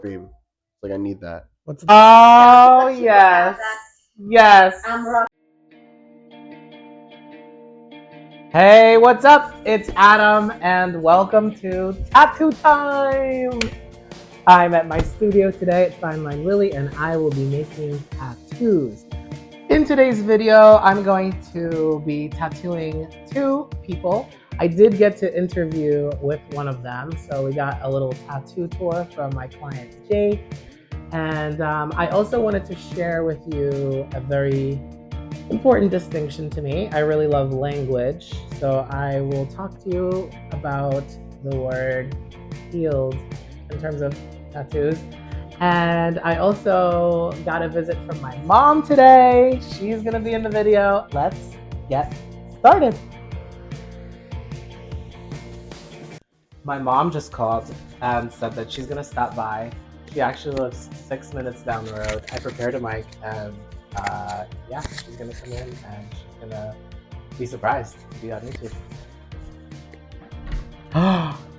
Cream. Like I need that. What's oh yes, yes. Hey, what's up? It's Adam, and welcome to Tattoo Time. I'm at my studio today at Fine Line Willy, and I will be making tattoos. In today's video, I'm going to be tattooing two people. I did get to interview with one of them, so we got a little tattoo tour from my client Jake. And I also wanted to share with you a very important distinction to me. I really love language, so I will talk to you about the word healed in terms of tattoos. And I also got a visit from my mom today. She's gonna be in the video. Let's get started. My mom just called and said that she's gonna stop by. She actually lives 6 minutes down the road. I prepared a mic and yeah, she's gonna come in and she's gonna be surprised to be on YouTube.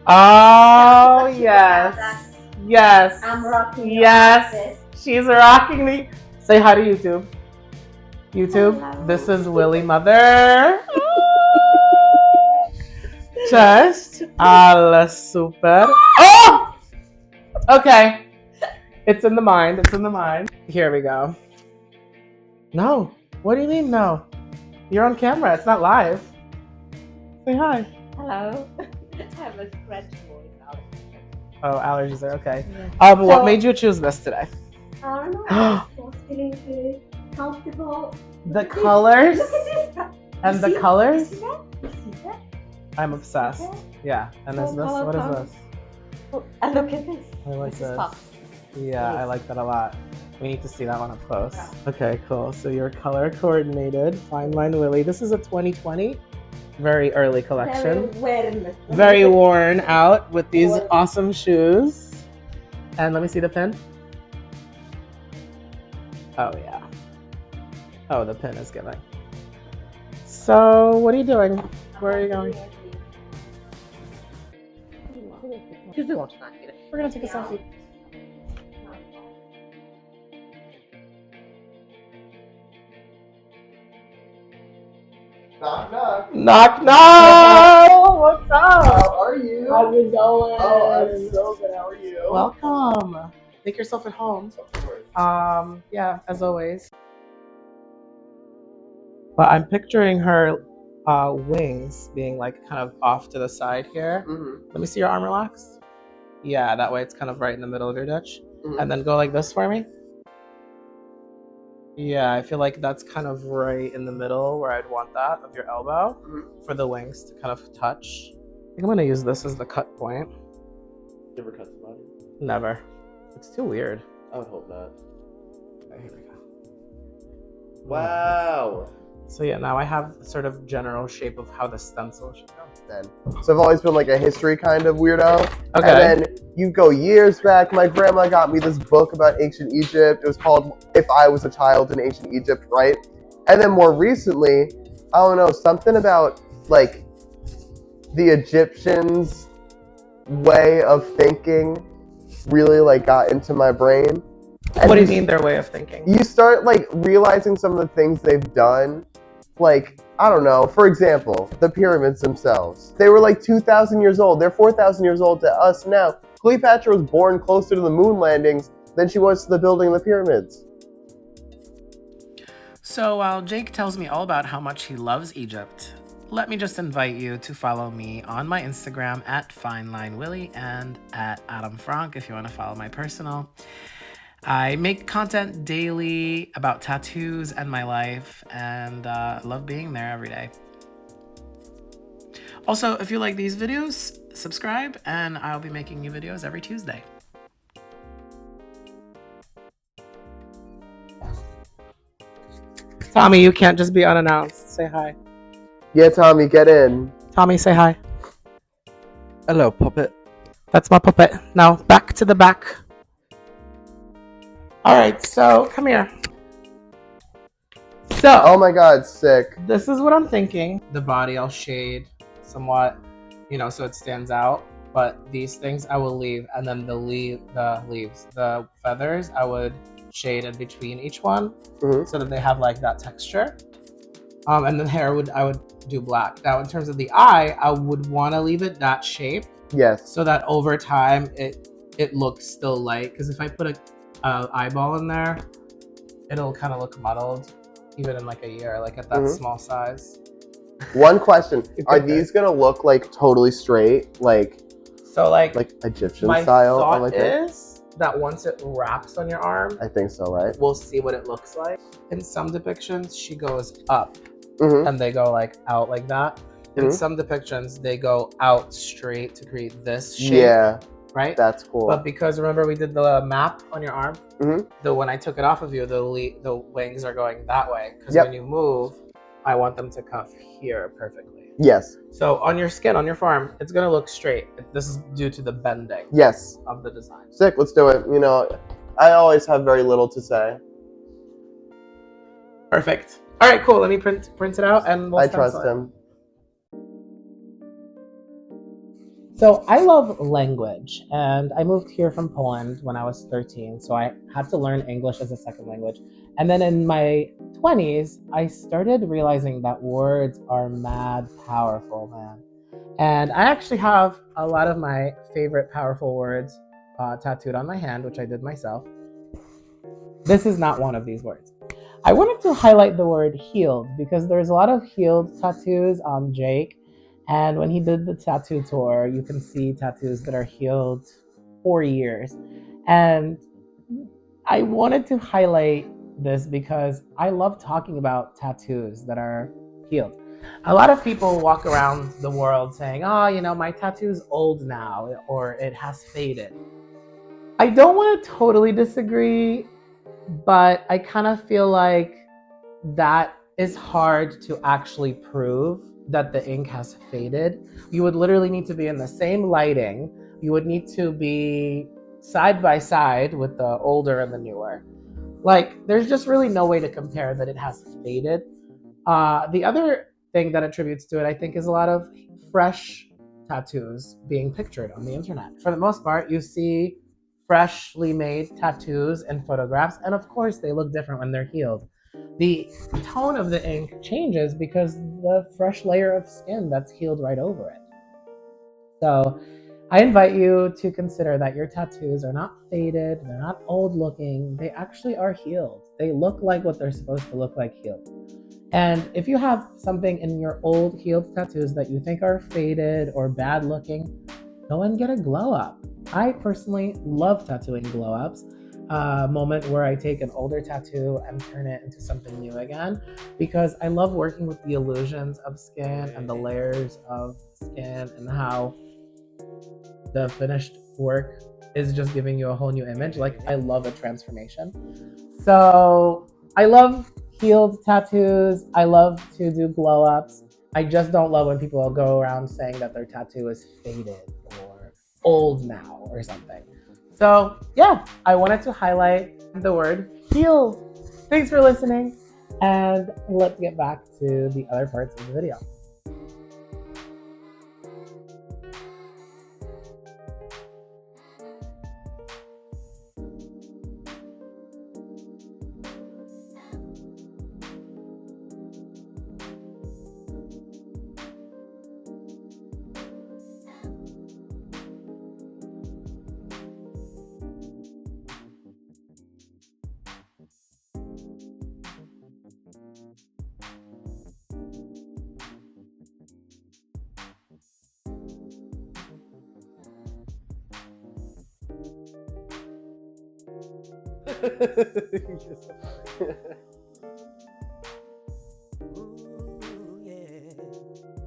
Oh yes. Yes. I'm rocking. Yes. She's rocking me. Say hi to YouTube. YouTube. Hello. This is Willy Mother. Just alla super. Oh! Okay. It's in the mind. It's in the mind. Here we go. No. What do you mean no? You're on camera. It's not live. Say hi. Hello. I have a scratch voice. Oh, allergies are okay. Yeah. What made you choose this today? I don't know. I was feeling good, comfortable. The colors. Look at this. And the colors? You see that? You see that? I'm obsessed. Okay. Yeah. And So is this? What is this? Oh, and look at this. I like this. this. Yeah, I like that a lot. We need to see that one up close. Yeah. Okay, cool. So you're color coordinated. Fine Line Willy. This is a 2020. Very early collection. Very worn out with these awesome shoes. And let me see the pin. Oh yeah. Oh, the pin is giving. So what are you doing? Where are you going? We're gonna take a selfie. Knock knock. Knock knock. What's up? How are you? How's it going? Oh, I'm so good. How are you? Welcome. Make yourself at home. Of course. Yeah, as always. But I'm picturing her wings being like kind of off to the side here. Mm-hmm. Let me see your arm relaxed. Yeah, that way it's kind of right in the middle of your ditch. Mm-hmm. And then go like this for me. Yeah, I feel like that's kind of right in the middle where I'd want that of your elbow for the wings to kind of touch. I think I'm gonna use this as the cut point. You ever cut somebody? Never. It's too weird. I would hope not. Okay, here we go. Wow. So yeah, now I have sort of general shape of how the stencil should go. So I've always been like a history kind of weirdo. Okay. And then you go years back, my grandma got me this book about ancient Egypt. It was called If I Was a Child in Ancient Egypt, right? And then more recently, I don't know, something about like the Egyptians' way of thinking really like got into my brain. And What do you mean their way of thinking? You start like realizing some of the things they've done. Like, I don't know, for example, the pyramids themselves. They were like 2,000 years old. They're 4,000 years old to us now. Cleopatra was born closer to the moon landings than she was to the building of the pyramids. So while Jake tells me all about how much he loves Egypt, let me just invite you to follow me on my Instagram at Fine Line Willy and at Adam Frank if you want to follow my personal. I make content daily about tattoos and my life, and love being there every day. Also, if you like these videos, subscribe, and I'll be making new videos every Tuesday. Tommy, you can't just be unannounced. Say hi. Yeah, Tommy, get in. Tommy, say hi. Hello, puppet. That's my puppet. Now, back to the back. All right, so come here. So, Oh my god, sick. this is what I'm thinking. The body I'll shade somewhat, so it stands out. but these things I will leave, and then the feathers, I would shade in between each one Mhm. so that they have like that texture. And then hair I would do black. Now, in terms of the eye, I would want to leave it that shape Yes. so that over time it looks still light. Because if I put a eyeball in there, it'll kind of look muddled, even in like a year, like at that Mhm. small size. One question: are Okay. these gonna look like totally straight, like So like Egyptian my style? thought on my thing? is that once it wraps on your arm, I think so, right? we'll see what it looks like. In some depictions, she goes up Mm-hmm. and they go like out like that. In Mhm. some depictions, they go out straight to create this shape. Yeah, Right? that's cool. But because remember we did the map on your arm? Mhm. When I took it off of you, the wings are going that way. Because Yep. when you move, I want them to cuff here perfectly. Yes. So on your skin, on your forearm, it's gonna look straight. This is due to the bending Yes. of the design. Sick. Let's do it. You know, I always have very little to say. Perfect. All right, cool. Let me print it out and we'll I stencil trust it. him. So I love language, and I moved here from Poland when I was 13, so I had to learn English as a second language. And then in my 20s, I started realizing that words are mad powerful, man. And I actually have a lot of my favorite powerful words tattooed on my hand, which I did myself. This is not one of these words. I wanted to highlight the word healed because there's a lot of healed tattoos on Jake. And when he did the tattoo tour, you can see tattoos that are healed for years. And I wanted to highlight this because I love talking about tattoos that are healed. A lot of people walk around the world saying, oh, you know, my tattoo's old now, or it has faded. I don't want to totally disagree, but I kind of feel like that is hard to actually prove that the ink has faded. You would literally need to be in the same lighting. You would need to be side by side with the older and the newer. Like, there's just really no way to compare that it has faded. The other thing that attributes to it, I think, is a lot of fresh tattoos being pictured on the internet. For the most part, you see freshly made tattoos and photographs, and of course, they look different when they're healed. The tone of the ink changes because the fresh layer of skin that's healed right over it. So I invite you to consider that your tattoos are not faded, they're not old looking, they actually are healed. They look like what they're supposed to look like healed. And if you have something in your old healed tattoos that you think are faded or bad looking, go and get a glow up. I personally love tattooing glow ups. A moment where I take an older tattoo and turn it into something new again, because I love working with the illusions of skin and the layers of skin and how the finished work is just giving you a whole new image. Like, I love a transformation. So I love healed tattoos. I love to do glow ups. I just don't love when people go around saying that their tattoo is faded or old now or something. So yeah, I wanted to highlight the word healed. Thanks for listening, and let's get back to the other parts of the video.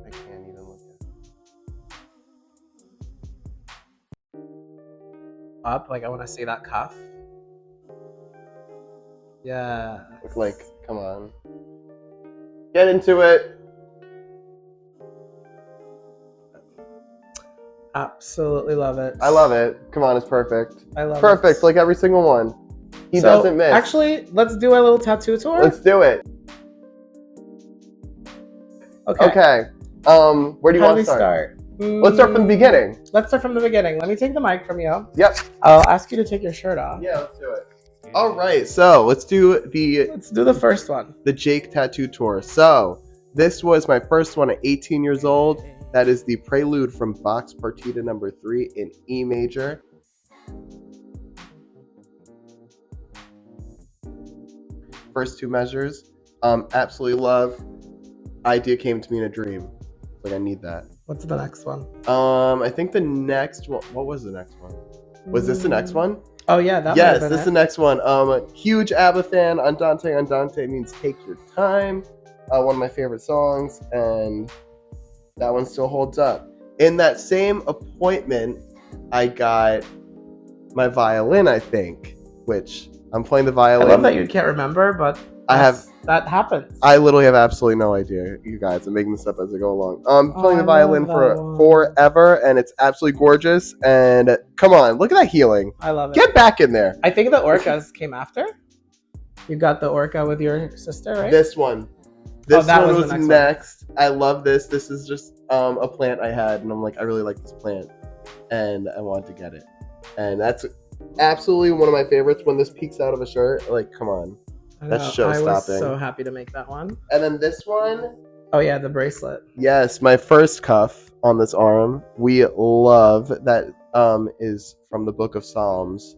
I can't even look at it. Up, like I want to see that cuff. Yeah. Like, come on. Get into it. Absolutely love it. I love it. Come on, it's perfect. I love Perfect, it. like every single one. He doesn't miss. Actually, let's do a little tattoo tour. Let's do it. Okay. Okay. Where do you How want do to we start? Let's start from the beginning. Let's start from the beginning. Let me take the mic from you. Yep. I'll ask you to take your shirt off. Yeah, let's do it. All right, so let's do the first one. the Jake tattoo tour. So this was my first one at 18 years old. That is the Prelude from Bach's Partita No. 3 in E major. First two measures, absolutely love. Idea came to me in a dream. Like, I need that. What's the next one? I think the next one. What was the next one? Was this the next one? Oh yeah, that. Yes, this is the next one. Huge ABBA fan. Andante, Andante means take your time. One of my favorite songs, and that one still holds up. In that same appointment, I got my violin, I think, which I'm playing the violin. I love that you can't remember, but that happens. I literally have absolutely no idea, you guys. I'm making this up as I go along. I'm playing the violin for forever, and it's absolutely gorgeous. And come on, look at that healing. I love it. Get back in there. I think the orcas came after. You got the orca with your sister, right? This one. This that one was was the next. I love this. This is just a plant I had, and I'm like, I really like this plant, and I wanted to get it. And that's absolutely one of my favorites. When this peeks out of a shirt, like, come on. That's show stopping. I was so happy to make that one. And then this one. Oh yeah, the bracelet. Yes, my first cuff on this arm. We love that. Is from the Book of Psalms,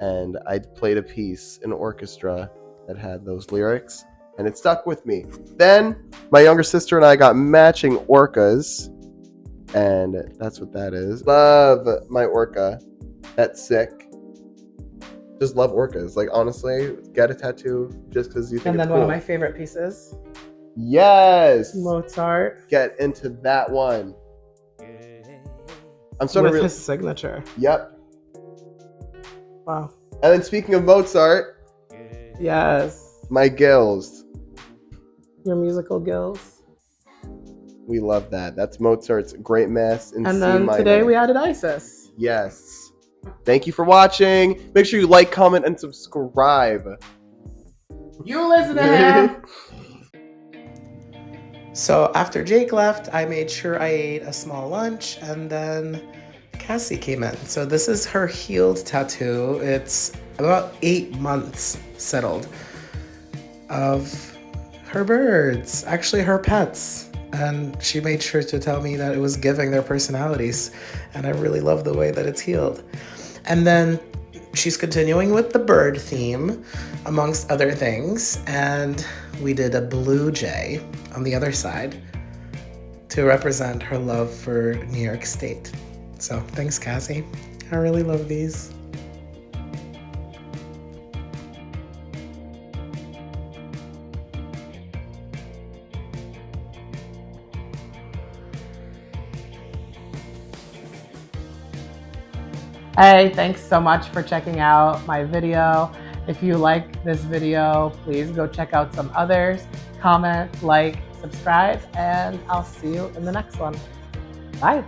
and I played a piece in orchestra that had those lyrics, and it stuck with me. Then my younger sister and I got matching orcas, and that's what that is. Love my orca. That's sick. Just love orcas. Like, honestly, get a tattoo just because you think and it's then cool. one of my favorite pieces. Yes. Mozart. Get into that one. I'm starting with his signature. Yep. Wow. And then speaking of Mozart. Yes. My gills. Your musical gills. We love that. That's Mozart's Great Mass in C minor. And then today we added Isis. Yes. Thank you for watching. Make sure you like, comment, and subscribe. You listen to him. So after Jake left, I made sure I ate a small lunch, and then Cassie came in. So this is her healed tattoo. It's about 8 months settled of her birds, actually her pets. And she made sure to tell me that it was giving their personalities. And I really love the way that it's healed. And then she's continuing with the bird theme, amongst other things. And we did a blue jay on the other side to represent her love for New York State. So thanks, Cassie. I really love these. Hey, thanks so much for checking out my video. If you like this video, please go check out some others. Comment, like, subscribe, and I'll see you in the next one. Bye.